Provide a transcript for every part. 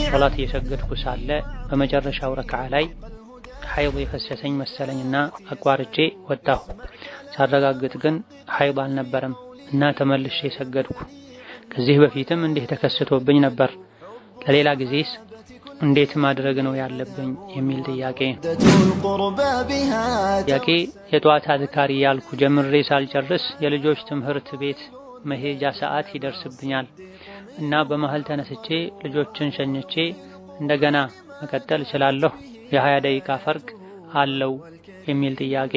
ሶላት እየሰገድኩ ሳለ በመጨረሻው ረክዓ ላይ ሐይድ የፈሰሰኝ መሰለኝና አቋርጬ ወጣሁ። ሳረጋግጥ ግን ሐይድ አልነበረም እና ተመልሼ ሰገድኩ። ከዚህ በፊትም እንዲህ ተከስቶብኝ ነበር። ለሌላ ጊዜስ እንዴት ማድረግ ነው ያለብኝ የሚል ጥያቄ። የጧት አዝካሪ ያልኩ ጀምሬ ሳልጨርስ የልጆች ትምህርት ቤት መሄጃ ሰዓት ይደርስብኛል እና በመሃል ተነስቼ ልጆችን ሸኝቼ እንደገና መቀጠል እችላለሁ? የ20 ደቂቃ ፈርቅ አለው የሚል ጥያቄ።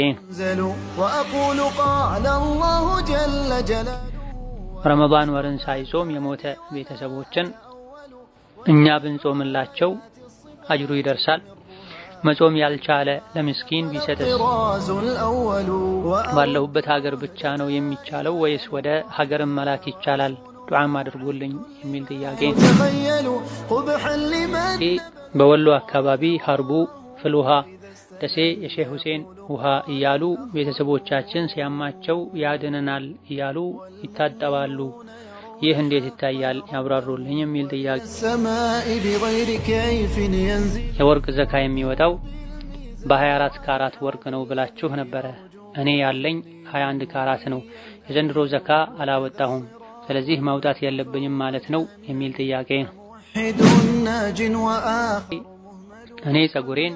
ረመዳን ወርን ሳይጾም የሞተ ቤተሰቦችን እኛ ብንጾምላቸው አጅሩ ይደርሳል? መጾም ያልቻለ ለምስኪን ቢሰጥስ? ባለሁበት ሀገር ብቻ ነው የሚቻለው ወይስ ወደ ሀገርም መላክ ይቻላል? ዱዓም አድርጉልኝ የሚል ጥያቄ። በወሎ አካባቢ ሀርቡ፣ ፍልውሃ፣ ደሴ የሼህ ሁሴን ውሃ እያሉ ቤተሰቦቻችን ሲያማቸው ያድነናል እያሉ ይታጠባሉ። ይህ እንዴት ይታያል ያብራሩልኝ የሚል ጥያቄ። የወርቅ ዘካ የሚወጣው በ24 ካራት ወርቅ ነው ብላችሁ ነበረ። እኔ ያለኝ 21 ካራት ነው። የዘንድሮ ዘካ አላወጣሁም፣ ስለዚህ ማውጣት የለብኝም ማለት ነው የሚል ጥያቄ ነው። እኔ ጸጉሬን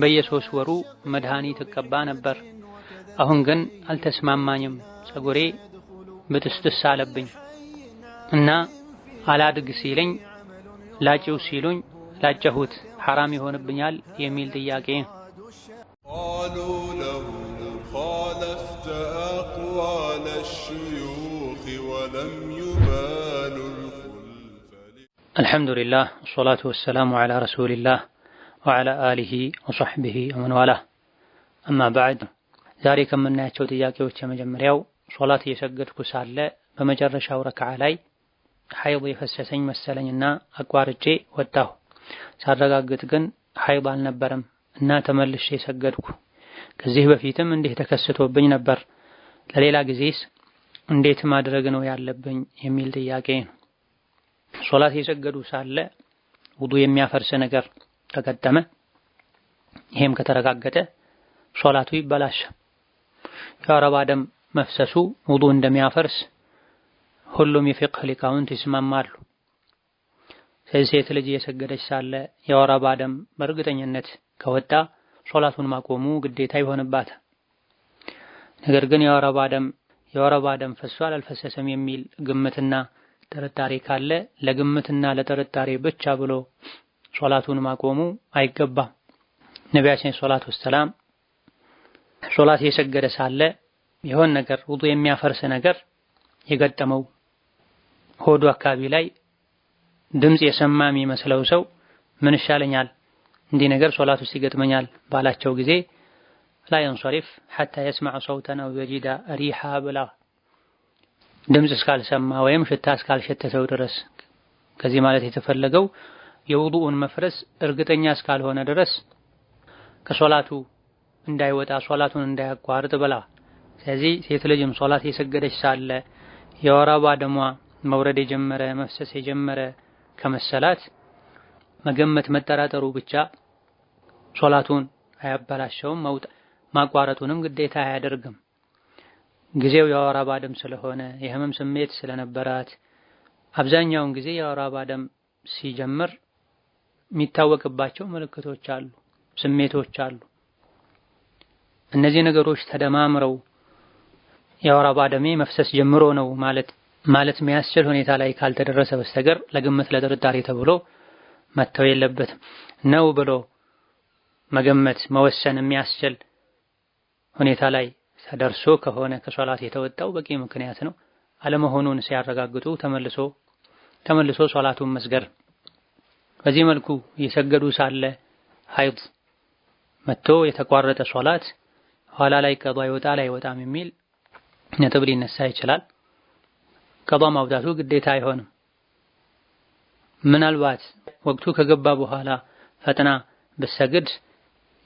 በየ3 ወሩ መድኃኒት እቀባ ነበር። አሁን ግን አልተስማማኝም። ጸጉሬ ብጥስጥስ አለብኝ እና አላድግ ሲለኝ ላጭው ሲሉኝ ላጨሁት ሐራም ይሆንብኛል የሚል ጥያቄ ነው። አልሐምዱሊላህ ወሰላቱ ወሰላሙ ዐላ ረሱሊላህ ወዐላ አሊሂ ወሰሕቢሂ ወመን ዋላህ። አማ በዕድ፣ ዛሬ ከምናያቸው ጥያቄዎች የመጀመሪያው ሶላት እየሰገድኩ ሳለ በመጨረሻው ረክዓ ላይ ሐይድ የፈሰሰኝ መሰለኝና አቋርጬ ወጣሁ። ሳረጋግጥ ግን ሐይድ አልነበረም እና ተመልሼ ሰገድኩ። ከዚህ በፊትም እንዲህ ተከስቶብኝ ነበር። ለሌላ ጊዜስ እንዴት ማድረግ ነው ያለብኝ የሚል ጥያቄ ነው። ሶላት የሰገዱ ሳለ ውዱ የሚያፈርስ ነገር ተገጠመ፣ ይሄም ከተረጋገጠ ሶላቱ ይበላሻል። የወር ደም መፍሰሱ ውዱ እንደሚያፈርስ ሁሉም የፊቅህ ሊቃውንት ይስማማሉ። ሴት ልጅ እየሰገደች ሳለ የወር አበባ ደም በእርግጠኝነት ከወጣ ሶላቱን ማቆሙ ግዴታ ይሆንባታል። ነገር ግን የወር አበባ ደም ፈሷል አልፈሰሰም የሚል ግምትና ጥርጣሬ ካለ ለግምትና ለጥርጣሬ ብቻ ብሎ ሶላቱን ማቆሙ አይገባም። ነቢያችን ሰለላሁ ዐለይሂ ወሰለም ሶላት እየሰገደ ሳለ የሆነ ነገር ውዱ የሚያፈርስ ነገር የገጠመው ሆዱ አካባቢ ላይ ድምጽ የሰማ የሚመስለው ሰው ምን ይሻለኛል፣ እንዲህ ነገር ሶላት ውስጥ ይገጥመኛል ባላቸው ጊዜ ላ ينصرف حتى يسمع صوتا أو يجد ريحا ብላ ድምጽ እስካልሰማ ወይም ሽታ እስካልሸተተው ድረስ። ከዚህ ማለት የተፈለገው የውዱኡን መፍረስ እርግጠኛ እስካልሆነ ድረስ ከሶላቱ እንዳይወጣ ሶላቱን እንዳያቋርጥ ብላ። ስለዚህ ሴት ልጅም ሶላት የሰገደች ሳለ የወር አበባ ደሟ መውረድ የጀመረ መፍሰስ የጀመረ ከመሰላት መገመት መጠራጠሩ ብቻ ሶላቱን አያበላሸውም፣ ማቋረጡንም ግዴታ አያደርግም። ጊዜው የወር አበባ ደም ስለሆነ የህመም ስሜት ስለነበራት አብዛኛውን ጊዜ የወር አበባ ደም ሲጀምር የሚታወቅባቸው ምልክቶች አሉ፣ ስሜቶች አሉ። እነዚህ ነገሮች ተደማምረው የወር አበባ ደሜ መፍሰስ ጀምሮ ነው ማለት የሚያስችል ሁኔታ ላይ ካልተደረሰ በስተቀር ለግምት ለጥርጣሬ ተብሎ መተው የለበትም። ነው ብሎ መገመት መወሰን የሚያስችል ሁኔታ ላይ ተደርሶ ከሆነ ከሶላት የተወጣው በቂ ምክንያት ነው። አለመሆኑን ሲያረጋግጡ ተመልሶ ሶላቱን መስገድ። በዚህ መልኩ እየሰገዱ ሳለ ሐይድ መጥቶ የተቋረጠ ሶላት ኋላ ላይ ቀዷ ይወጣል አይወጣም የሚል ነጥብ ሊነሳ ይችላል። ቀዷ ማውጣቱ ግዴታ አይሆንም። ምናልባት ወቅቱ ከገባ በኋላ ፈጥና ብትሰግድ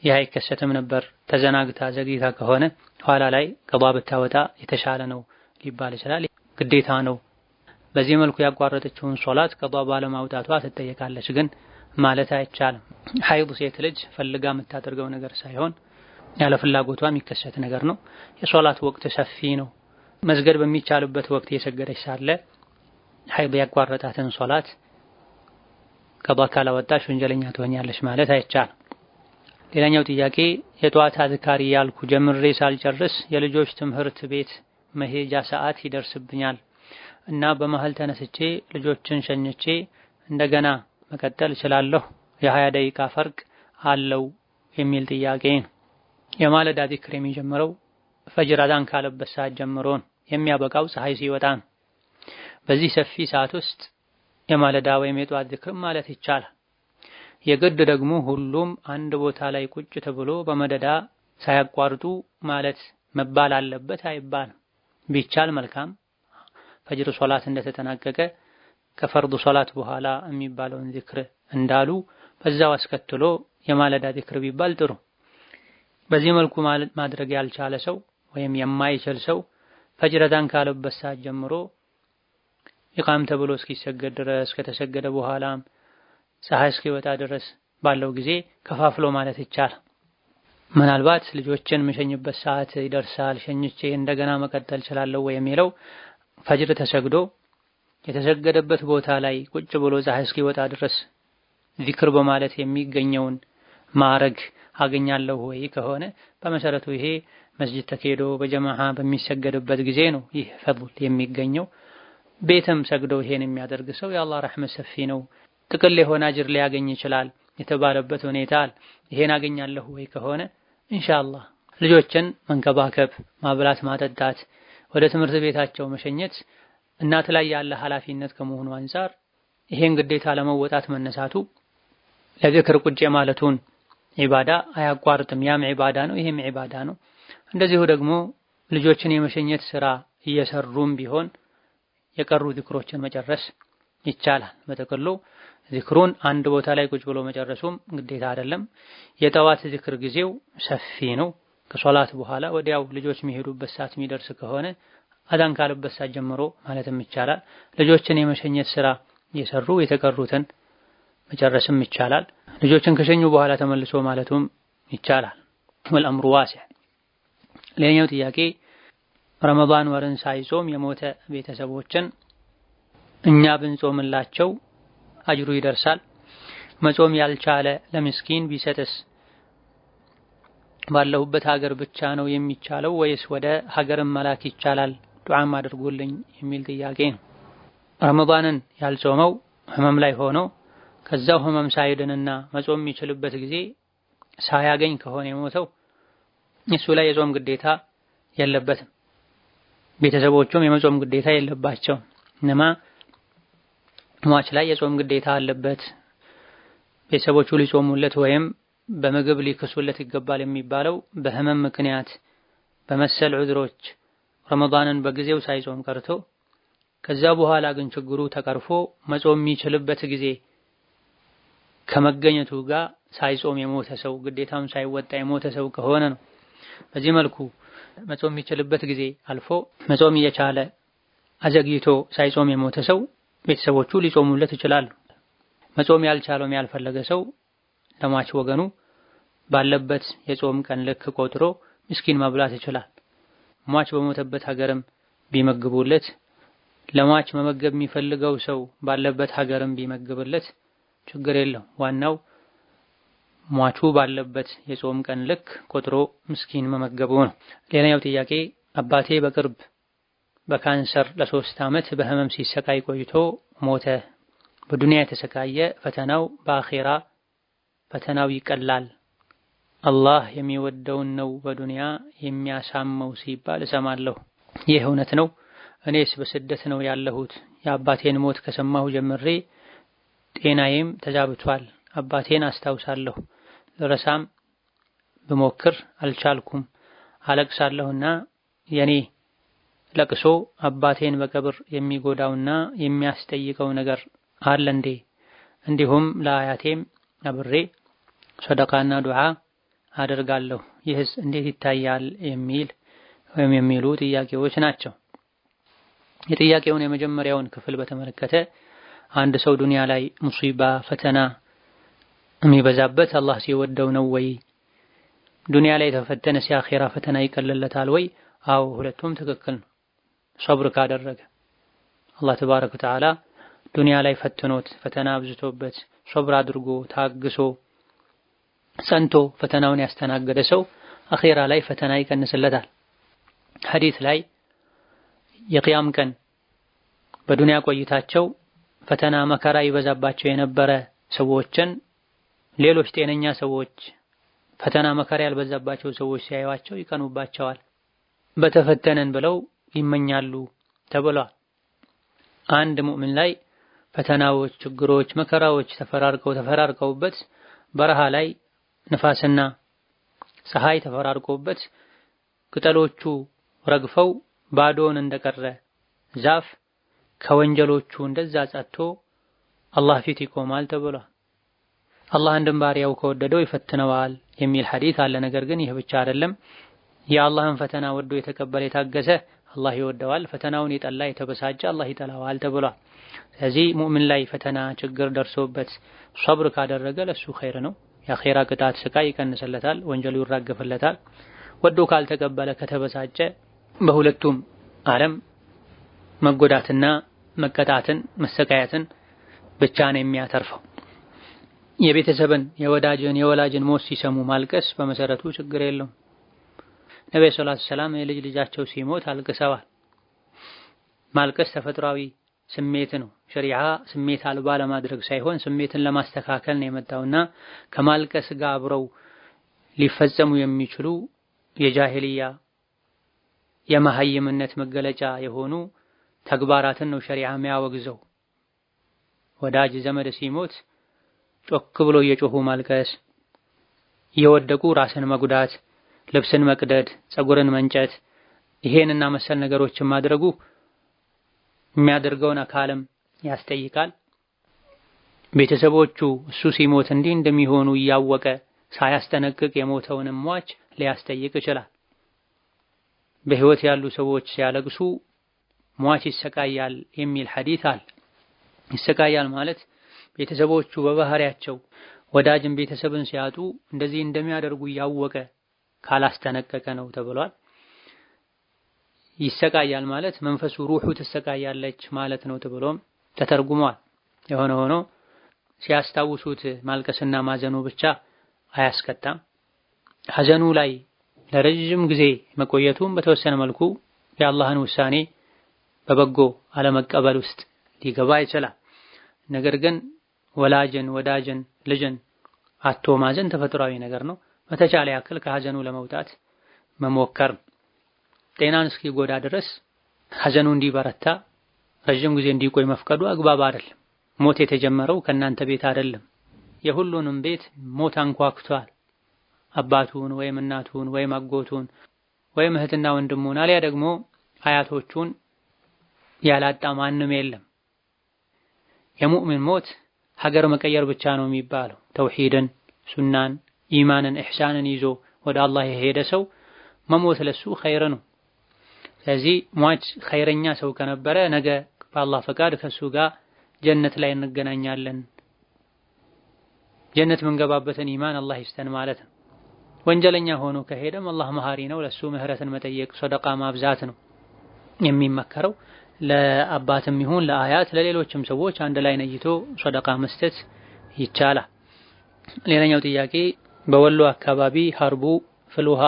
ይህ አይከሰትም ነበር። ተዘናግታ ዘግይታ ከሆነ ኋላ ላይ ቀዷ ብታወጣ የተሻለ ነው ሊባል ይችላል። ግዴታ ነው በዚህ መልኩ ያቋረጠችውን ሶላት ቀዷ ባለማውጣቷ ትጠየቃለች። ግን ማለት አይቻልም። ሐይድ ሴት ልጅ ፈልጋ የምታደርገው ነገር ሳይሆን ያለ ፍላጎቷ የሚከሰት ነገር ነው። የሶላት ወቅት ሰፊ ነው። መስገድ በሚቻልበት ወቅት የሰገደች ሳለ ሐይድ ያቋረጣትን ሶላት ቀዷ ካላወጣች ወንጀለኛ ትሆኛለች ማለት አይቻልም። ሌላኛው ጥያቄ የጧት አዝካሪ ያልኩ ጀምሬ ሳልጨርስ የልጆች ትምህርት ቤት መሄጃ ሰዓት ይደርስብኛል እና በመሃል ተነስቼ ልጆችን ሸኝቼ እንደገና መቀጠል እችላለሁ? የ20 ደቂቃ ፈርቅ አለው የሚል ጥያቄ ነው። የማለዳ ዚክር የሚጀምረው ፈጅር አዛን ካለበት ሰዓት ጀምሮ ነው። የሚያበቃው ፀሐይ ሲወጣ ነው። በዚህ ሰፊ ሰዓት ውስጥ የማለዳ ወይም የጧት ዚክር ማለት ይቻላል። የግድ ደግሞ ሁሉም አንድ ቦታ ላይ ቁጭ ተብሎ በመደዳ ሳያቋርጡ ማለት መባል አለበት አይባልም። ቢቻል መልካም። ፈጅር ሶላት እንደተጠናቀቀ ከፈርዱ ሶላት በኋላ የሚባለውን ዚክር እንዳሉ በዛው አስከትሎ የማለዳ ዚክር ቢባል ጥሩ። በዚህ መልኩ ማድረግ ያልቻለ ሰው ወይም የማይችል ሰው ፈጅር አዛን ካለበት ሰዓት ጀምሮ ኢቃም ተብሎ እስኪሰገድ ድረስ ከተሰገደ በኋላም ፀሐይ እስኪወጣ ድረስ ባለው ጊዜ ከፋፍሎ ማለት ይቻላል። ምናልባት ልጆችን መሸኝበት ሰዓት ይደርሳል ሸኝቼ እንደገና መቀጠል እችላለሁ ወይ የሚለው ፈጅር ተሰግዶ የተሰገደበት ቦታ ላይ ቁጭ ብሎ ፀሐይ እስኪወጣ ድረስ ዚክር በማለት የሚገኘውን ማዕረግ አገኛለሁ ወይ ከሆነ በመሰረቱ ይሄ መስጂድ ተኬዶ በጀማዓ በሚሰገድበት ጊዜ ነው ይህ ፈድል የሚገኘው። ቤትም ሰግዶ ይሄን የሚያደርግ ሰው የአላህ ረሕመት ሰፊ ነው፣ ጥቅል የሆነ አጅር ሊያገኝ ይችላል የተባለበት ሁኔታ አለ። ይሄን አገኛለሁ ወይ ከሆነ ኢንሻአላህ ልጆችን መንከባከብ፣ ማብላት፣ ማጠጣት፣ ወደ ትምህርት ቤታቸው መሸኘት እናት ላይ ያለ ኃላፊነት ከመሆኑ አንፃር ይሄን ግዴታ ለመወጣት መነሳቱ ለዚክር ቁጭ ማለቱን ዒባዳ አያቋርጥም። ያም ዒባዳ ነው፣ ይሄም ዒባዳ ነው። እንደዚሁ ደግሞ ልጆችን የመሸኘት ስራ እየሰሩም ቢሆን የቀሩ ዚክሮችን መጨረስ ይቻላል። በተቀሉ ዚክሩን አንድ ቦታ ላይ ቁጭ ብሎ መጨረሱም ግዴታ አይደለም። የጠዋት ዚክር ጊዜው ሰፊ ነው። ከሶላት በኋላ ወዲያው ልጆች የሚሄዱበት ሰዓት የሚደርስ ከሆነ አዛን ካለበት ሰዓት ጀምሮ ማለትም ይቻላል። ልጆችን የመሸኘት ስራ እየሰሩ የተቀሩትን መጨረስም ይቻላል። ልጆችን ከሸኙ በኋላ ተመልሶ ማለቱም ይቻላል። ወልአምሩ ዋሲዕ። ሌላኛው ጥያቄ ረመዳን ወርን ሳይጾም የሞተ ቤተሰቦችን እኛ ብንጾምላቸው አጅሩ ይደርሳል? መጾም ያልቻለ ለምስኪን ቢሰጥስ ባለሁበት ሀገር ብቻ ነው የሚቻለው ወይስ ወደ ሀገርም መላክ ይቻላል? ዱዓም አድርጉልኝ የሚል ጥያቄ ነው። ረመዳንን ያልጾመው ህመም ላይ ሆኖ ከዛው ህመም ሳይድንና መጾም የሚችልበት ጊዜ ሳያገኝ ከሆነ የሞተው እሱ ላይ የጾም ግዴታ የለበትም። ቤተሰቦቹም የመጾም ግዴታ የለባቸው። እነማ ሟች ላይ የጾም ግዴታ አለበት። ቤተሰቦቹ ሊጾሙለት ወይም በምግብ ሊክሱለት ይገባል የሚባለው በህመም ምክንያት በመሰል ዑዝሮች ረመዳንን በጊዜው ሳይጾም ቀርቶ ከዛ በኋላ ግን ችግሩ ተቀርፎ መጾም የሚችልበት ጊዜ ከመገኘቱ ጋር ሳይጾም የሞተ ሰው ግዴታም ሳይወጣ የሞተ ሰው ከሆነ ነው። በዚህ መልኩ መጾም የሚችልበት ጊዜ አልፎ መጾም እየቻለ አዘግይቶ ሳይጾም የሞተ ሰው ቤተሰቦቹ ሊጾሙለት ይችላሉ። መጾም ያልቻለው ያልፈለገ ሰው ለሟች ወገኑ ባለበት የጾም ቀን ልክ ቆጥሮ ምስኪን መብላት ይችላል። ሟች በሞተበት ሀገርም ቢመግቡለት፣ ለሟች መመገብ የሚፈልገው ሰው ባለበት ሀገርም ቢመግብለት ችግር የለው። ዋናው ሟቹ ባለበት የጾም ቀን ልክ ቆጥሮ ምስኪን መመገቡ ነው። ሌላኛው ጥያቄ አባቴ በቅርብ በካንሰር ለ3 ዓመት በህመም ሲሰቃይ ቆይቶ ሞተ። በዱንያ የተሰቃየ ፈተናው በአኺራ ፈተናው ይቀላል። አላህ የሚወደውን ነው በዱንያ የሚያሳመው ሲባል እሰማለሁ። ይህ እውነት ነው? እኔስ በስደት ነው ያለሁት። የአባቴን ሞት ከሰማሁ ጀምሬ ጤናዬም ተዛብቷል። አባቴን አስታውሳለሁ፣ ለረሳም ብሞክር አልቻልኩም። አለቅሳለሁና የኔ ለቅሶ አባቴን በቀብር የሚጎዳውና የሚያስጠይቀው ነገር አለ እንዴ? እንዲሁም ለአያቴም አብሬ ሰደቃና ዱዓ አደርጋለሁ። ይህስ እንዴት ይታያል? የሚሉ ጥያቄዎች ናቸው። የጥያቄውን የመጀመሪያውን ክፍል በተመለከተ አንድ ሰው ዱንያ ላይ ሙሲባ ፈተና የሚበዛበት አላህ ሲወደው ነው ወይ? ዱንያ ላይ የተፈተነ ሲአኺራ ፈተና ይቀልለታል ወይ? አዎ ሁለቱም ትክክል ነው። ሶብር ካደረገ አላህ ተባረከ ወተዓላ ዱንያ ላይ ፈትኖት ፈተና አብዝቶበት ሶብር አድርጎ ታግሶ ጸንቶ ፈተናውን ያስተናገደ ሰው አኺራ ላይ ፈተና ይቀንስለታል። ሐዲስ ላይ የቂያም ቀን በዱንያ ቆይታቸው ፈተና መከራ ይበዛባቸው የነበረ ሰዎችን ሌሎች ጤነኛ ሰዎች ፈተና መከራ ያልበዛባቸው ሰዎች ሲያዩዋቸው ይቀኑባቸዋል። በተፈተነን ብለው ይመኛሉ ተብሏል። አንድ ሙእሚን ላይ ፈተናዎች፣ ችግሮች፣ መከራዎች ተፈራርቀውበት በረሃ ላይ ንፋስና ፀሐይ ተፈራርቆበት ቅጠሎቹ ረግፈው ባዶውን እንደቀረ ዛፍ ከወንጀሎቹ እንደዛ ጸጥቶ አላህ ፊት ይቆማል ተብሏል። አላህ አንድን ባሪያው ከወደደው ይፈትነዋል የሚል ሐዲስ አለ። ነገር ግን ይህ ብቻ አይደለም። የአላህን ፈተና ወዶ የተቀበለ የታገሰ አላህ ይወደዋል፣ ፈተናውን የጠላ የተበሳጨ አላህ ይጠላዋል ተብሏል። ስለዚህ ሙእሚን ላይ ፈተና ችግር ደርሶበት ሶብር ካደረገ ለሱ ኸይር ነው። የአኺራ ቅጣት ስቃይ ይቀንስለታል፣ ወንጀሉ ይራገፍለታል። ወዶ ካልተቀበለ ከተበሳጨ በሁለቱም ዓለም መጎዳትና መቀጣትን መሰቃየትን ብቻ ነው የሚያተርፈው። የቤተሰብን የወዳጅን የወላጅን ሞት ሲሰሙ ማልቀስ በመሰረቱ ችግር የለውም። ነብዩ ሰለላሁ ዐለይሂ ወሰለም የልጅ ልጃቸው ሲሞት አልቅሰዋል። ማልቀስ ተፈጥሯዊ ስሜት ነው። ሸሪዓ ስሜት አልባ ለማድረግ ሳይሆን ስሜትን ለማስተካከል ነው የመጣውና ከማልቀስ ጋር አብረው ሊፈጸሙ የሚችሉ የጃሂልያ የመሀይምነት መገለጫ የሆኑ ተግባራትን ነው ሸሪዓ የሚያወግዘው። ወዳጅ ዘመድ ሲሞት ጮክ ብሎ እየጮሁ ማልቀስ፣ እየወደቁ ራስን መጉዳት፣ ልብስን መቅደድ፣ ፀጉርን መንጨት፣ ይሄንና መሰል ነገሮችን ማድረጉ የሚያደርገውን አካልም ያስጠይቃል። ቤተሰቦቹ እሱ ሲሞት እንዲህ እንደሚሆኑ እያወቀ ሳያስጠነቅቅ የሞተውንም ሟች ሊያስጠይቅ ይችላል። በህይወት ያሉ ሰዎች ሲያለቅሱ ሟች ይሰቃያል የሚል ሐዲስ አለ። ይሰቃያል ማለት ቤተሰቦቹ በባህሪያቸው ወዳጅን ቤተሰብን ሲያጡ እንደዚህ እንደሚያደርጉ እያወቀ ካላስጠነቀቀ ነው ተብሏል። ይሰቃያል ማለት መንፈሱ ሩሑ ትሰቃያለች ማለት ነው ተብሎም ተተርጉሟል። የሆነ ሆኖ ሲያስታውሱት ማልቀስና ማዘኑ ብቻ አያስቀጣም። ሐዘኑ ላይ ለረጅም ጊዜ መቆየቱም በተወሰነ መልኩ የአላህን ውሳኔ በበጎ አለመቀበል ውስጥ ሊገባ ይችላል። ነገር ግን ወላጅን፣ ወዳጅን፣ ልጅን አቶ ማዘን ተፈጥሯዊ ነገር ነው። በተቻለ ያክል ከሐዘኑ ለመውጣት መሞከር። ጤናን እስኪጎዳ ድረስ ሐዘኑ እንዲበረታ ረጅም ጊዜ እንዲቆይ መፍቀዱ አግባብ አይደለም። ሞት የተጀመረው ከእናንተ ቤት አይደለም። የሁሉንም ቤት ሞት አንኳኩቷል። አባቱን ወይም እናቱን ወይም አጎቱን ወይም እህትና ወንድሙን አልያ ደግሞ አያቶቹን ያላጣ ማንም የለም። የሙእሚን ሞት ሀገር መቀየር ብቻ ነው የሚባለው። ተውሂድን፣ ሱናን፣ ኢማንን፣ ኢሕሳንን ይዞ ወደ አላህ የሄደ ሰው መሞት ለሱ ኸይር ነው። ስለዚህ ሟች ኸይረኛ ሰው ከነበረ ነገ በአላህ ፈቃድ ከሱ ጋር ጀነት ላይ እንገናኛለን። ጀነት ምንገባበትን ኢማን አላህ ይስጠን ማለት ነው። ወንጀለኛ ሆኖ ከሄደም አላህ መሃሪ ነው። ለሱ ምህረትን መጠየቅ፣ ሰደቃ ማብዛት ነው የሚመከረው። ለአባትም ይሁን ለአያት ለሌሎችም ሰዎች አንድ ላይ ነይቶ ሰደቃ መስጠት ይቻላል። ሌላኛው ጥያቄ በወሎ አካባቢ ሀርቡ፣ ፍልውሃ፣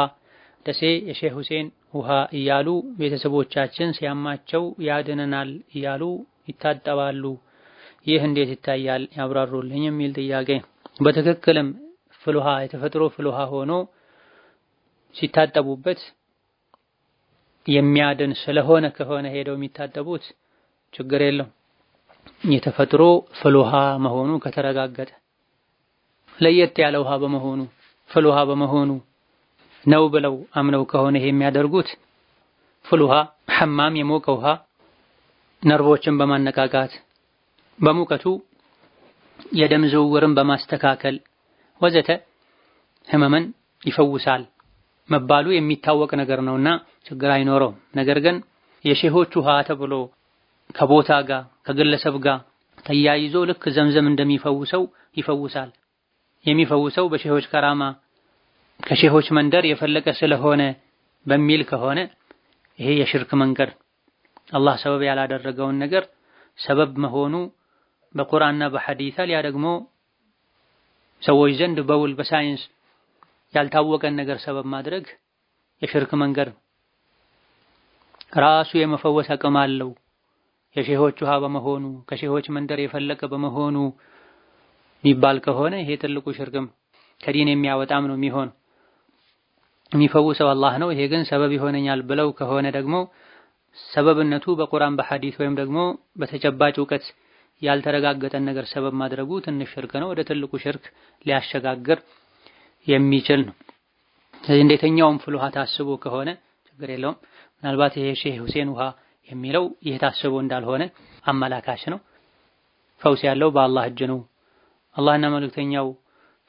ደሴ የሼህ ሁሴን ውሃ እያሉ ቤተሰቦቻችን ሲያማቸው ያድነናል እያሉ ይታጠባሉ። ይህ እንዴት ይታያል ያብራሩልኝ የሚል ጥያቄ። በትክክልም ፍልውሃ የተፈጥሮ ፍልውሃ ሆኖ ሲታጠቡበት የሚያድን ስለሆነ ከሆነ ሄደው የሚታጠቡት ችግር የለው። የተፈጥሮ ፍልውሃ መሆኑ ከተረጋገጠ ለየት ያለ ውሃ በመሆኑ ፍልውሃ በመሆኑ ነው ብለው አምነው ከሆነ ይሄ የሚያደርጉት ፍልውሃ ሐማም የሞቀ ውሃ ነርቮችን በማነቃቃት በሙቀቱ የደም ዝውውርን በማስተካከል ወዘተ ህመምን ይፈውሳል መባሉ የሚታወቅ ነገር ነውና ችግር አይኖረውም። ነገር ግን የሼሆች ውሃ ተብሎ ከቦታ ጋር ከግለሰብ ጋር ተያይዞ ልክ ዘምዘም እንደሚፈውሰው ይፈውሳል። የሚፈውሰው በሼሆች ከራማ ከሼሆች መንደር የፈለቀ ስለሆነ በሚል ከሆነ ይሄ የሽርክ መንገድ አላህ ሰበብ ያላደረገውን ነገር ሰበብ መሆኑ በቁርአንና በሐዲስ ያ ደግሞ ሰዎች ዘንድ በውል በሳይንስ ያልታወቀን ነገር ሰበብ ማድረግ የሽርክ መንገድ ራሱ የመፈወስ አቅም አለው የሼሆች ውሃ በመሆኑ ከሼሆች መንደር የፈለቀ በመሆኑ የሚባል ከሆነ ይሄ ትልቁ ሽርክም ከዲን የሚያወጣም ነው የሚሆን። የሚፈውሰው አላህ ነው፣ ይሄ ግን ሰበብ ይሆነኛል ብለው ከሆነ ደግሞ ሰበብነቱ በቁርአን በሐዲስ ወይም ደግሞ በተጨባጭ ዕውቀት ያልተረጋገጠን ነገር ሰበብ ማድረጉ ትንሽ ሽርክ ነው፣ ወደ ትልቁ ሽርክ ሊያሸጋግር የሚችል ነው። ስለዚህ እንደተኛውም ፍል ውሃ ታስቦ ከሆነ ችግር የለውም። ምናልባት ይሄ ሼህ ሁሴን ውሃ የሚለው ይሄ ታስቦ እንዳልሆነ አመላካች ነው። ፈውስ ያለው በአላህ እጅ ነው። አላህና መልእክተኛው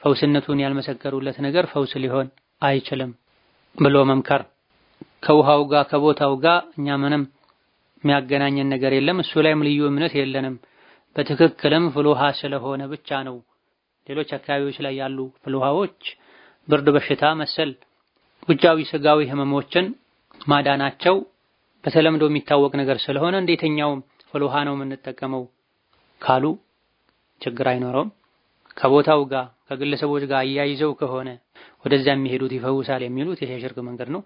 ፈውስነቱን ያልመሰከሩለት ነገር ፈውስ ሊሆን አይችልም ብሎ መምከር። ከውሃው ጋር ከቦታው ጋር እኛ ምንም የሚያገናኘን ነገር የለም፣ እሱ ላይም ልዩ እምነት የለንም። በትክክልም ፍል ውሃ ስለሆነ ብቻ ነው። ሌሎች አካባቢዎች ላይ ያሉ ፍል ውሃዎች ብርድ በሽታ መሰል ውጫዊ ስጋዊ ህመሞችን ማዳናቸው በተለምዶ የሚታወቅ ነገር ስለሆነ እንደተኛውም ፍል ውሃ ነው የምንጠቀመው ካሉ ችግር አይኖረውም። ከቦታው ጋር ከግለሰቦች ጋር አያይዘው ከሆነ ወደዛ የሚሄዱት ይፈውሳል የሚሉት ይሄ ሽርክ መንገድ ነው፣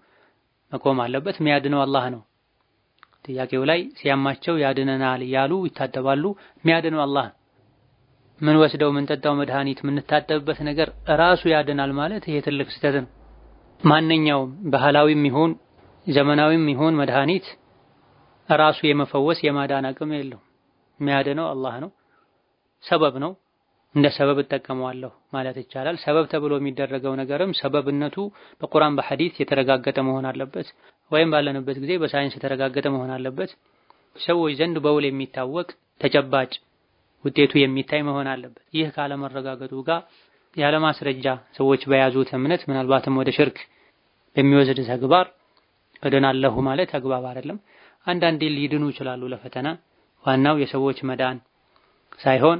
መቆም አለበት። የሚያድነው አላህ ነው። ጥያቄው ላይ ሲያማቸው ያድነናል ያሉ ይታደባሉ። የሚያድነው አላህ ምን ወስደው ምን ጠጣው መድኃኒት የምንታጠብበት ነገር ራሱ ያድናል ማለት ይሄ ትልቅ ስህተት ነው። ማንኛውም ባህላዊም ይሁን ዘመናዊም ይሁን መድኃኒት ራሱ የመፈወስ የማዳን አቅም የለውም። የሚያድነው አላህ ነው። ሰበብ ነው፣ እንደ ሰበብ እጠቀመዋለሁ ማለት ይቻላል። ሰበብ ተብሎ የሚደረገው ነገርም ሰበብነቱ በቁርአን በሐዲስ የተረጋገጠ መሆን አለበት፣ ወይም ባለንበት ጊዜ በሳይንስ የተረጋገጠ መሆን አለበት። ሰዎች ዘንድ በውል የሚታወቅ ተጨባጭ ውጤቱ የሚታይ መሆን አለበት። ይህ ካለመረጋገጡ ጋር ያለ ማስረጃ ሰዎች በያዙት እምነት ምናልባትም ወደ ሽርክ በሚወስድ ተግባር እድናለሁ ማለት አግባብ አይደለም። አንዳንዴ ሊድኑ ይችላሉ ለፈተና። ዋናው የሰዎች መዳን ሳይሆን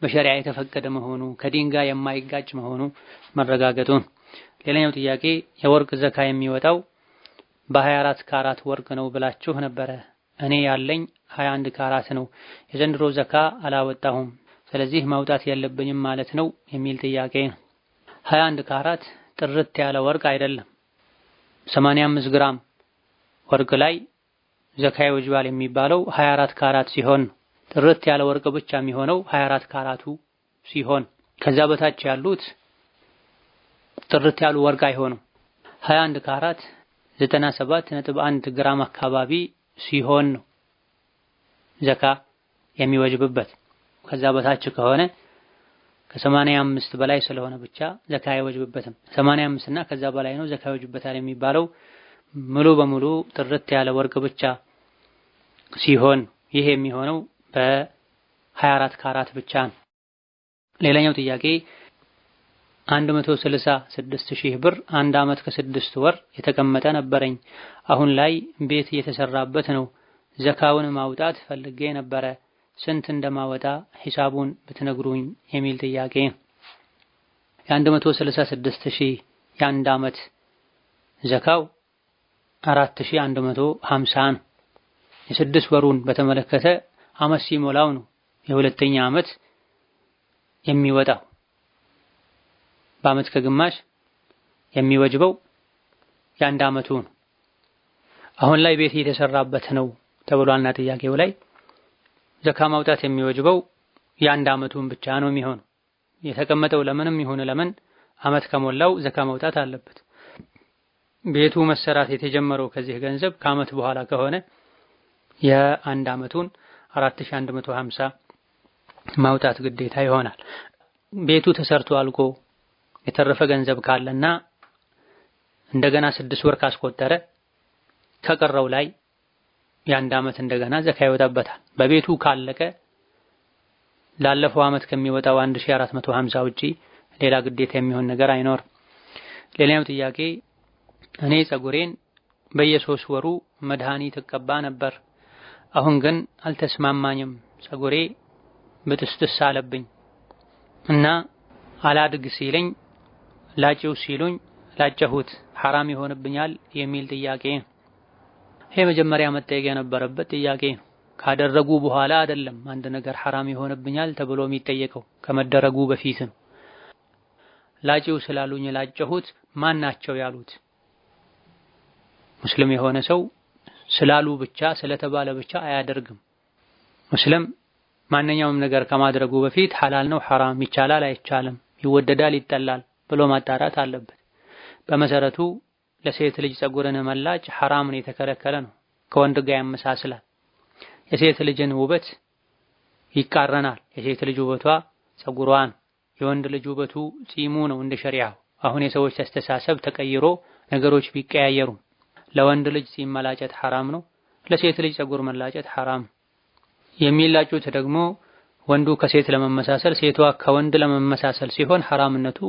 በሸሪዓ የተፈቀደ መሆኑ ከዲን ጋር የማይጋጭ መሆኑ መረጋገጡን። ሌላኛው ጥያቄ የወርቅ ዘካ የሚወጣው በ24 ካራት ወርቅ ነው ብላችሁ ነበረ። እኔ ያለኝ 21 ካራት ነው። የዘንድሮ ዘካ አላወጣሁም፣ ስለዚህ ማውጣት የለብኝም ማለት ነው የሚል ጥያቄ ነው። 21 ካራት ጥርት ያለ ወርቅ አይደለም። 85 ግራም ወርቅ ላይ ዘካ ይወጅባል የሚባለው 24 ካራት ሲሆን፣ ጥርት ያለ ወርቅ ብቻ የሚሆነው 24 ካራቱ ሲሆን፣ ከዛ በታች ያሉት ጥርት ያሉ ወርቅ አይሆኑም። 21 ካራት 97.1 ግራም አካባቢ ሲሆን ነው ዘካ የሚወጅብበት። ከዛ በታች ከሆነ ከ85 በላይ ስለሆነ ብቻ ዘካ አይወጅብበትም። 85 እና ከዛ በላይ ነው ዘካ ይወጅበታል የሚባለው ሙሉ በሙሉ ጥርት ያለ ወርቅ ብቻ ሲሆን፣ ይሄ የሚሆነው በ24 ካራት ብቻ ነው። ሌላኛው ጥያቄ 166,000 ብር 1 ዓመት ከ6 ወር የተቀመጠ ነበረኝ። አሁን ላይ ቤት እየተሰራበት ነው። ዘካውን ማውጣት ፈልጌ ነበረ። ስንት እንደማወጣ ሂሳቡን ብትነግሩኝ የሚል ጥያቄ። የ166,000 የአንድ ዓመት ዘካው 4150 ነው። የ6 ወሩን በተመለከተ ዓመት ሲሞላው ነው የሁለተኛ ዓመት የሚወጣው። በዓመት ከግማሽ የሚወጅበው የአንድ ዓመቱ ነው። አሁን ላይ ቤት እየተሰራበት ነው ተብሏልና ጥያቄው ላይ ዘካ ማውጣት የሚወጅበው የአንድ ዓመቱን ብቻ ነው የሚሆነው። የተቀመጠው ለምንም ይሁን ለምን ዓመት ከሞላው ዘካ ማውጣት አለበት። ቤቱ መሰራት የተጀመረው ከዚህ ገንዘብ ከዓመት በኋላ ከሆነ የአንድ ዓመቱን 4150 ማውጣት ግዴታ ይሆናል። ቤቱ ተሰርቶ አልቆ የተረፈ ገንዘብ ካለና እንደገና 6 ወር ካስቆጠረ ከቀረው ላይ የአንድ ዓመት እንደገና ዘካ ይወጣበታል። በቤቱ ካለቀ ላለፈው ዓመት ከሚወጣው 1450 ውጪ ሌላ ግዴታ የሚሆን ነገር አይኖርም። ሌላኛው ጥያቄ እኔ ፀጉሬን በየ3 ወሩ መድኃኒት እቀባ ነበር። አሁን ግን አልተስማማኝም፣ ፀጉሬ ብጥስጥስ አለብኝ እና አላድግ ሲለኝ ላጭው ሲሉኝ ላጨሁት ሐራም ይሆንብኛል የሚል ጥያቄ ነው። ይሄ መጀመሪያ መጠየቅ የነበረበት ጥያቄ ነው። ካደረጉ በኋላ አይደለም አንድ ነገር ሐራም ይሆንብኛል ተብሎ የሚጠየቀው፣ ከመደረጉ በፊት ነው። ላጭው ስላሉኝ ላጨሁት ማን ናቸው ያሉት? ሙስሊም የሆነ ሰው ስላሉ ብቻ ስለተባለ ብቻ አያደርግም። ሙስሊም ማንኛውም ነገር ከማድረጉ በፊት ሐላል ነው ሐራም፣ ይቻላል አይቻልም፣ ይወደዳል ይጠላል ብሎ ማጣራት አለበት። በመሰረቱ ለሴት ልጅ ፀጉርን መላጭ ሐራም ነው፣ የተከለከለ ነው። ከወንድ ጋር ያመሳስላል። የሴት ልጅን ውበት ይቃረናል። የሴት ልጅ ውበቷ ፀጉሯ ነው፣ የወንድ ልጅ ውበቱ ጺሙ ነው እንደ ሸሪዓው። አሁን የሰዎች አስተሳሰብ ተቀይሮ ነገሮች ቢቀያየሩም ለወንድ ልጅ ጺም መላጨት ሐራም ነው፣ ለሴት ልጅ ፀጉር መላጨት ሐራም። የሚላጩት ደግሞ ወንዱ ከሴት ለመመሳሰል ሴቷ ከወንድ ለመመሳሰል ሲሆን ሐራምነቱ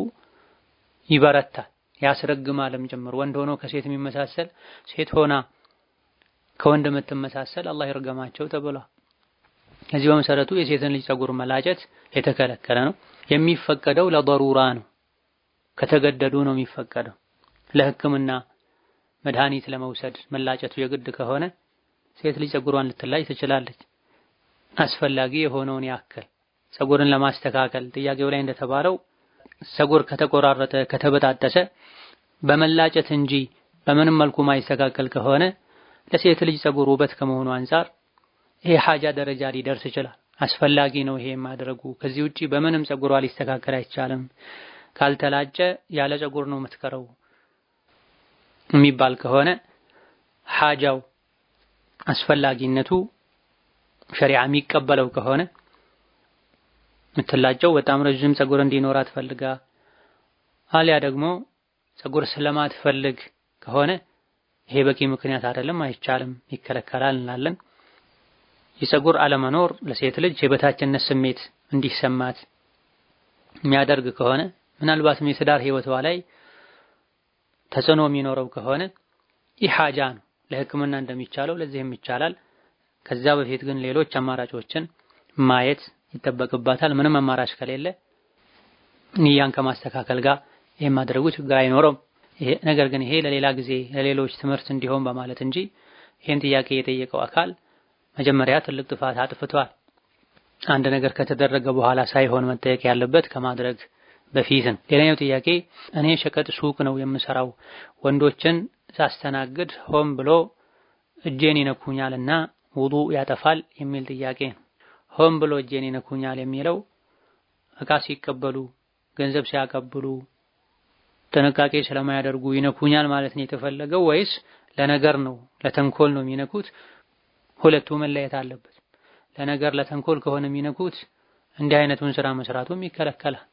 ይበረታል፣ ያስረግማልም ጭምር። ወንድ ሆኖ ከሴት የሚመሳሰል ሴት ሆና ከወንድ የምትመሳሰል አላህ ይርገማቸው ተብሏል። ከዚህ በመሰረቱ የሴትን ልጅ ፀጉር መላጨት የተከለከለ ነው። የሚፈቀደው ለضሩራ ነው፣ ከተገደዱ ነው የሚፈቀደው። ለሕክምና መድኃኒት ለመውሰድ መላጨቱ የግድ ከሆነ ሴት ልጅ ፀጉሯን ልትላጭ ትችላለች፣ አስፈላጊ የሆነውን ያክል። ፀጉርን ለማስተካከል ጥያቄው ላይ እንደተባለው ፀጉር ከተቆራረጠ ከተበጣጠሰ በመላጨት እንጂ በምንም መልኩ ማይስተካከል ከሆነ ለሴት ልጅ ፀጉር ውበት ከመሆኑ አንፃር ይሄ ሐጃ ደረጃ ሊደርስ ይችላል። አስፈላጊ ነው ይሄ ማድረጉ። ከዚህ ውጪ በምንም ፀጉሯ ሊስተካከል አይቻልም። ካልተላጨ ያለ ፀጉር ነው የምትቀረው የሚባል ከሆነ ሐጃው አስፈላጊነቱ ሸሪዓ የሚቀበለው ከሆነ የምትላጨው በጣም ረጅም ፀጉር እንዲኖራት ፈልጋ አሊያ ደግሞ ፀጉር ስለማትፈልግ ከሆነ ይሄ በቂ ምክንያት አይደለም፣ አይቻልም፣ ይከለከላል እንላለን። የፀጉር አለመኖር ለሴት ልጅ የበታችነት ስሜት እንዲሰማት የሚያደርግ ከሆነ ምናልባትም የትዳር ህይወቷ ላይ ተጽዕኖ የሚኖረው ከሆነ ይህ ሐጃ ነው። ለሕክምና እንደሚቻለው ለዚህም ይቻላል። ከዛ በፊት ግን ሌሎች አማራጮችን ማየት ይጠበቅባታል። ምንም አማራጭ ከሌለ ንያን ከማስተካከል ጋር ይሄን ማድረጉ ችግር አይኖረውም። ነገር ግን ይሄ ለሌላ ጊዜ ለሌሎች ትምህርት እንዲሆን በማለት እንጂ ይሄን ጥያቄ የጠየቀው አካል መጀመሪያ ትልቅ ጥፋት አጥፍቷል። አንድ ነገር ከተደረገ በኋላ ሳይሆን መጠየቅ ያለበት ከማድረግ በፊት ነው። ሌላኛው ጥያቄ እኔ ሸቀጥ ሱቅ ነው የምሰራው፣ ወንዶችን ሳስተናግድ ሆን ብሎ እጄን ይነኩኛልና ውዱእ ያጠፋል የሚል ጥያቄ ነው። ሆን ብሎ እጄን ይነኩኛል የሚለው እቃ ሲቀበሉ ገንዘብ ሲያቀብሉ ጥንቃቄ ስለማያደርጉ ይነኩኛል ማለት ነው የተፈለገው ወይስ ለነገር ነው ለተንኮል ነው የሚነኩት? ሁለቱ መለየት አለበት። ለነገር ለተንኮል ከሆነ የሚነኩት እንዲህ አይነቱን ስራ መስራቱም ይከለከላል።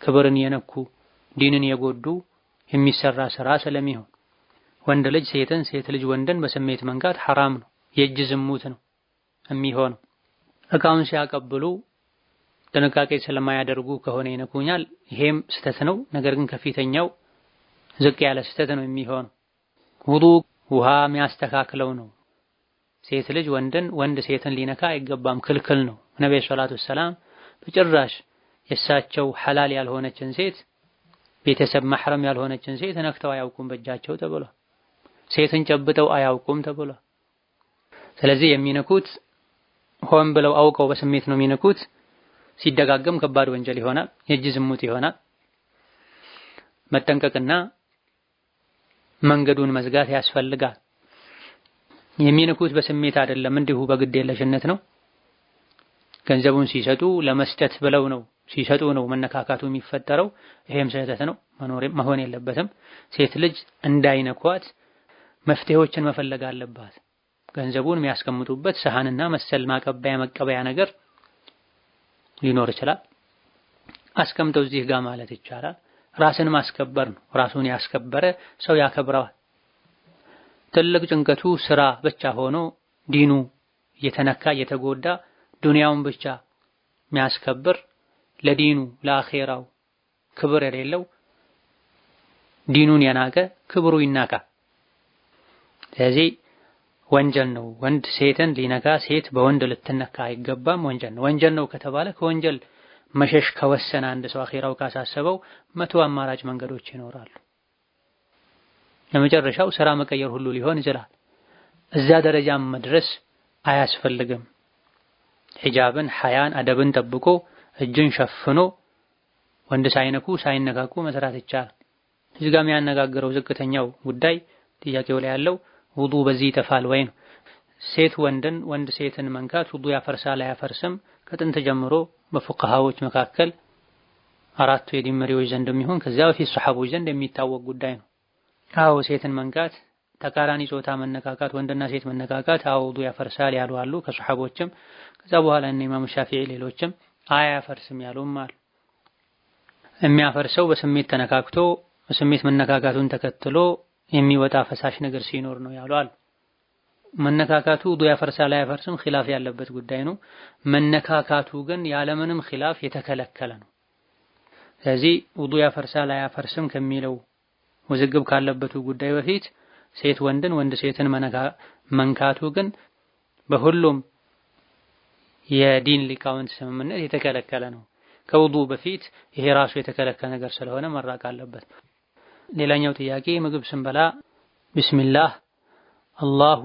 ክብርን የነኩ ዲንን የጎዱ የሚሰራ ስራ ስለሚሆን ወንድ ልጅ ሴትን ሴት ልጅ ወንድን በስሜት መንካት ሐራም ነው፣ የእጅ ዝሙት ነው የሚሆነው። እቃውን ሲያቀብሉ ጥንቃቄ ስለማያደርጉ ከሆነ ይነኩኛል፣ ይሄም ስተት ነው። ነገር ግን ከፊተኛው ዝቅ ያለ ስተት ነው የሚሆነው። ውዱእ ውሃ የሚያስተካክለው ነው። ሴት ልጅ ወንድን ወንድ ሴትን ሊነካ አይገባም፣ ክልክል ነው። ነብዩ ሰለላሁ ዐለይሂ ወሰለም በጭራሽ የእሳቸው ሐላል ያልሆነችን ሴት ቤተሰብ መሕረም ያልሆነችን ሴት ነክተው አያውቁም በእጃቸው ተብሏል። ሴትን ጨብጠው አያውቁም ተብሏል። ስለዚህ የሚነኩት ሆን ብለው አውቀው በስሜት ነው የሚነኩት። ሲደጋገም ከባድ ወንጀል ይሆናል፣ የእጅ ዝሙት ይሆናል። መጠንቀቅና መንገዱን መዝጋት ያስፈልጋል። የሚነኩት በስሜት አይደለም፣ እንዲሁ በግዴለሽነት ነው። ገንዘቡን ሲሰጡ ለመስጠት ብለው ነው ሲሰጡ ነው መነካካቱ የሚፈጠረው። ይሄም ስህተት ነው፣ መሆን የለበትም። ሴት ልጅ እንዳይነኳት መፍትሄዎችን መፈለግ አለባት። ገንዘቡን የሚያስቀምጡበት ሰሃንና መሰል ማቀበያ መቀበያ ነገር ሊኖር ይችላል። አስቀምጠው እዚህ ጋር ማለት ይቻላል። ራስን ማስከበር ነው። ራሱን ያስከበረ ሰው ያከብረዋል። ትልቅ ጭንቀቱ ስራ ብቻ ሆኖ ዲኑ እየተነካ እየተጎዳ ዱንያውን ብቻ የሚያስከብር ለዲኑ ለአኼራው ክብር የሌለው ዲኑን የናቀ ክብሩ ይናቃ። ስለዚህ ወንጀል ነው። ወንድ ሴትን ሊነካ፣ ሴት በወንድ ልትነካ አይገባም፣ ወንጀል ነው። ወንጀል ነው ከተባለ ከወንጀል መሸሽ ከወሰነ አንድ ሰው አኺራው ካሳሰበው 100 አማራጭ መንገዶች ይኖራሉ። የመጨረሻው ስራ መቀየር ሁሉ ሊሆን ይችላል። እዛ ደረጃም መድረስ አያስፈልግም። ሒጃብን፣ ሐያን፣ አደብን ጠብቆ እጅን ሸፍኖ ወንድ ሳይነኩ ሳይነካኩ መስራት ይቻላል። እዚህ ጋር የሚያነጋግረው ዝቅተኛው ጉዳይ ጥያቄው ላይ ያለው ውዱእ በዚህ ይጠፋል ወይ ነው። ሴት ወንድን፣ ወንድ ሴትን መንካት ውዱእ ያፈርሳል አያፈርስም? ከጥንት ጀምሮ በፉቃሃዎች መካከል አራቱ የዲን መሪዎች ዘንድ የሚሆን ከዚያ በፊት ሱሐቦች ዘንድ የሚታወቅ ጉዳይ ነው። አዎ ሴትን መንካት፣ ተቃራኒ ጾታ መነካካት፣ ወንድና ሴት መነካካት አዎ ውዱእ ያፈርሳል ያሉ አሉ ከሱሐቦችም። ከዛ በኋላ እነ ኢማም ሻፊዒ ሌሎችም አያፈርስም ያሉም አሉ። የሚያፈርሰው በስሜት ተነካክቶ በስሜት መነካካቱን ተከትሎ የሚወጣ ፈሳሽ ነገር ሲኖር ነው ያሉ አሉ። መነካካቱ ውዱእ ያፈርሳል አያፈርስም ኺላፍ ያለበት ጉዳይ ነው። መነካካቱ ግን ያለምንም ኺላፍ የተከለከለ ነው። ስለዚህ ውዱእ ያፈርሳል አያፈርስም ከሚለው ውዝግብ ካለበቱ ጉዳይ በፊት ሴት ወንድን፣ ወንድ ሴትን መንካቱ ግን በሁሉም የዲን ሊቃውንት ስምምነት የተከለከለ ነው። ከውዱእ በፊት ይሄ ራሱ የተከለከለ ነገር ስለሆነ መራቅ አለበት። ሌላኛው ጥያቄ ምግብ ስንበላ ቢስሚላህ አላሁ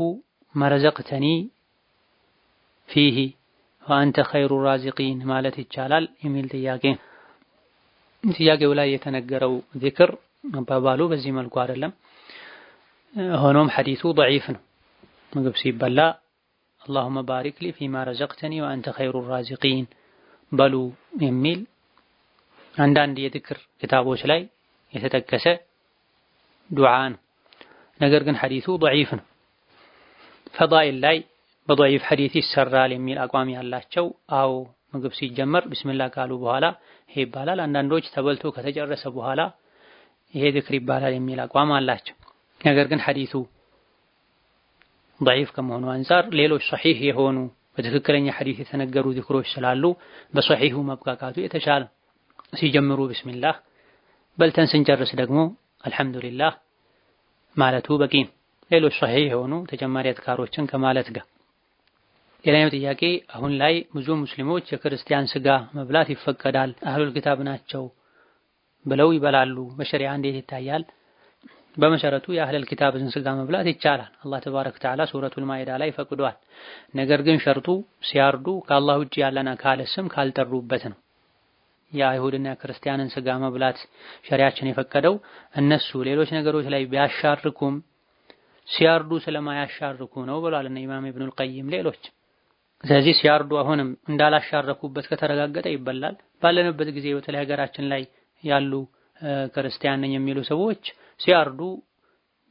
መረዘቅተኒ ፊሂ ወአንተ ኸይሩ ራዚቂን ማለት ይቻላል የሚል ጥያቄ። ጥያቄው ላይ የተነገረው ዚክር አባባሉ በዚህ መልኩ አይደለም። ሆኖም ሐዲሱ ضعيف ነው። ምግብ ሲበላ اللهم بارك لي فيما رزقتني وأنت خير الرازقين በሉ የሚል አንዳንድ የዝክር ክታቦች ላይ የተጠቀሰ ዱዓ ነው። ነገር ግን ሐዲሱ ضعيف ነው። ፈዳኢል ላይ በضعيف ሐዲስ ይሰራል የሚል አቋም ያላቸው አዎ ምግብ ሲጀመር ቢስሚላህ ካሉ በኋላ ይሄ ይባላል። አንዳንዶች ተበልቶ ከተጨረሰ በኋላ ይሄ ዝክር ይባላል የሚል አቋም አላቸው። ነገር ግን ሐዲሱ ضعيف ከመሆኑ አንፃር ሌሎች ሶሒህ የሆኑ በትክክለኛ ሐዲስ የተነገሩ ዝክሮች ስላሉ በሶሒሁ መብቃቃቱ የተሻለ። ሲጀምሩ ቢስሚላህ በልተን ስንጨርስ ደግሞ አልሐምዱሊላህ ማለቱ በቂ። ሌሎች ሶሒህ የሆኑ ተጨማሪ አዝካሮችን ከማለት ጋር። ሌላኛው ጥያቄ አሁን ላይ ብዙ ሙስሊሞች የክርስቲያን ስጋ መብላት ይፈቀዳል፣ አህሉል ኪታብ ናቸው ብለው ይበላሉ። በሸሪዓ እንዴት ይታያል? በመሰረቱ የአህለል ኪታብን ስጋ መብላት ይቻላል። አላህ ተባረከ ወተዓላ ሱረቱል ማኢዳ ላይ ፈቅዷል። ነገር ግን ሸርጡ ሲያርዱ ከአላህ ውጭ ያለን አካል ስም ካልጠሩበት ነው። የአይሁድና የክርስቲያንን ስጋ መብላት ሸሪዓችን የፈቀደው እነሱ ሌሎች ነገሮች ላይ ቢያሻርኩም ሲያርዱ ስለማያሻርኩ ነው ብሏል እነ ኢማም ኢብኑል ቀይም ሌሎች። ስለዚህ ሲያርዱ አሁንም እንዳላሻረኩበት ከተረጋገጠ ይበላል። ባለንበት ጊዜ በተለይ ሀገራችን ላይ ያሉ ክርስቲያን ነኝ የሚሉ ሰዎች ሲያርዱ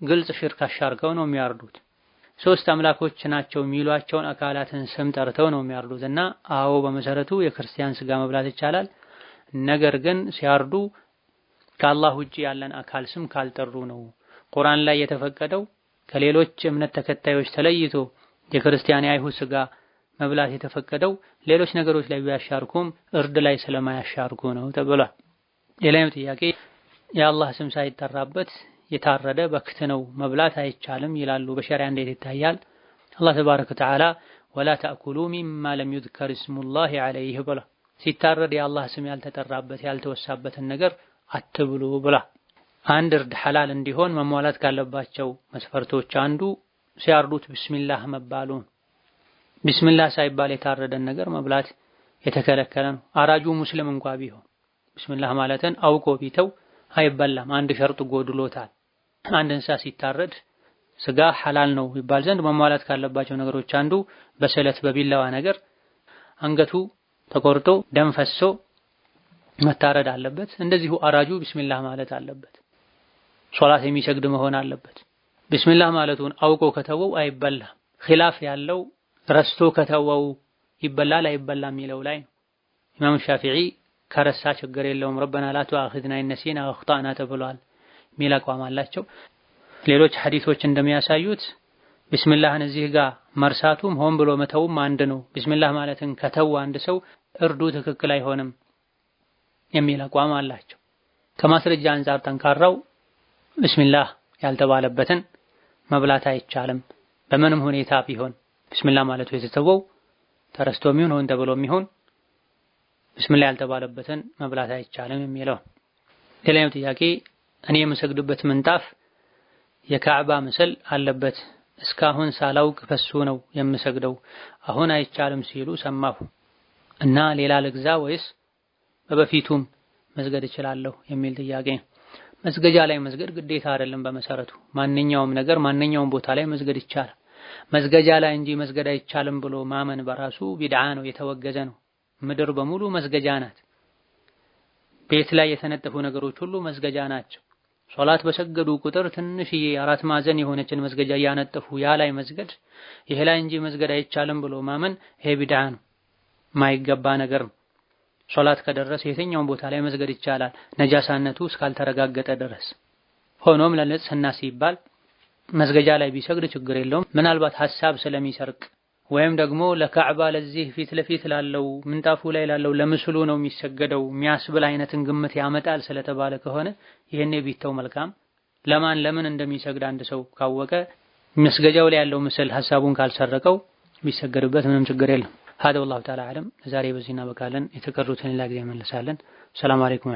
ግልጽ ሽርክ አሻርከው ነው የሚያርዱት። ሶስት አምላኮች ናቸው የሚሏቸውን አካላትን ስም ጠርተው ነው የሚያርዱት። እና አዎ በመሰረቱ የክርስቲያን ስጋ መብላት ይቻላል። ነገር ግን ሲያርዱ ከአላህ ውጪ ያለን አካል ስም ካልጠሩ ነው። ቁርአን ላይ የተፈቀደው ከሌሎች እምነት ተከታዮች ተለይቶ የክርስቲያን የአይሁድ ስጋ መብላት የተፈቀደው ሌሎች ነገሮች ላይ ቢያሻርኩም እርድ ላይ ስለማያሻርኩ ነው ተብሏል። ሌላኛው ጥያቄ የአላህ ስም ሳይጠራበት የታረደ በክት ነው መብላት አይቻልም ይላሉ። በሸሪዓ እንዴት ይታያል? አላህ ተባረከ ወተዓላ ወላ ተእኩሉ ሚማ ለም ዩዝከር እስሙላሂ ዐለይሂ ብላ ሲታረድ የአላህ ስም ያልተጠራበት ያልተወሳበትን ነገር አትብሉ ብላ። አንድ እርድ ሐላል እንዲሆን መሟላት ካለባቸው መስፈርቶች አንዱ ሲያርዱት ቢስሚላህ መባሉን። ቢስሚላህ ሳይባል የታረደን ነገር መብላት የተከለከለ ነው። አራጁ ሙስሊም እንኳ ቢሆን ቢስሚላህ ማለትን አውቆ ቢተው አይበላም። አንድ ሸርጥ ጎድሎታል። አንድ እንስሳ ሲታረድ ስጋ ሐላል ነው ይባል ዘንድ መሟላት ካለባቸው ነገሮች አንዱ በስለት በቢላዋ ነገር አንገቱ ተቆርጦ ደም ፈሶ መታረድ አለበት። እንደዚሁ አራጁ ቢስሚላህ ማለት አለበት። ሶላት የሚሰግድ መሆን አለበት። ቢስሚላህ ማለቱን አውቆ ከተወው አይበላም። ኺላፍ ያለው ረስቶ ከተወው ይበላል አይበላም የሚለው ላይ ነው። ኢማም ሻፊዒ ከረሳ ችግር የለውም ረበና ላ ቱአኺዝና ኢን ነሲና አው አኽጣእና ተብሏል የሚል አቋም አላቸው። ሌሎች ሐዲሶች እንደሚያሳዩት ቢስሚላህን እዚህ ጋር መርሳቱም ሆን ብሎ መተውም አንድ ነው። ቢስሚላህ ማለትን ከተው አንድ ሰው እርዱ ትክክል አይሆንም የሚል አቋም አላቸው። ከማስረጃ አንፃር ጠንካራው ቢስሚላህ ያልተባለበትን መብላት አይቻልም በምንም ሁኔታ ቢሆን ቢስሚላህ ማለቱ የተተወው ተረስቶም ይሁን ሆን ተብሎም ይሁን ቢስሚላህ ያልተባለበትን መብላት አይቻልም የሚለው። ሌላኛው ጥያቄ እኔ የምሰግድበት ምንጣፍ የካዕባ ምስል አለበት። እስካሁን ሳላውቅ በሱ ነው የምሰግደው። አሁን አይቻልም ሲሉ ሰማሁ እና ሌላ ልግዛ ወይስ በበፊቱም መስገድ እችላለሁ የሚል ጥያቄ። መስገጃ ላይ መስገድ ግዴታ አይደለም። በመሰረቱ ማንኛውም ነገር ማንኛውም ቦታ ላይ መስገድ ይቻላል። መስገጃ ላይ እንጂ መስገድ አይቻልም ብሎ ማመን በራሱ ቢድዓ ነው፣ የተወገዘ ነው። ምድር በሙሉ መስገጃ ናት። ቤት ላይ የተነጠፉ ነገሮች ሁሉ መስገጃ ናቸው። ሶላት በሰገዱ ቁጥር ትንሽዬ 4 ማዕዘን የሆነችን መስገጃ ያነጠፉ ያ ላይ መስገድ፣ ይሄ ላይ እንጂ መስገድ አይቻልም ብሎ ማመን ይሄ ቢድዓ ነው፣ ማይገባ ነገር ነው። ሶላት ከደረሰ የትኛውም ቦታ ላይ መስገድ ይቻላል ነጃሳነቱ እስካልተረጋገጠ ድረስ። ሆኖም ለንጽህና ሲባል መስገጃ ላይ ቢሰግድ ችግር የለውም። ምናልባት ሐሳብ ስለሚሰርቅ ወይም ደግሞ ለካዕባ ለዚህ ፊት ለፊት ላለው ምንጣፉ ላይ ላለው ለምስሉ ነው የሚሰገደው የሚያስብል አይነትን ግምት ያመጣል ስለተባለ ከሆነ ይሄኔ ቢተው መልካም። ለምን እንደሚሰግድ አንድ ሰው ካወቀ መስገጃው ላይ ያለው ምስል ሐሳቡን ካልሰረቀው ቢሰገድበት ምንም ችግር የለም። هذا والله تعالى أعلم። ዛሬ በዚህ እናበቃለን። የተቀሩትን ሌላ ጊዜ እንመለሳለን። ሰላም አለይኩም።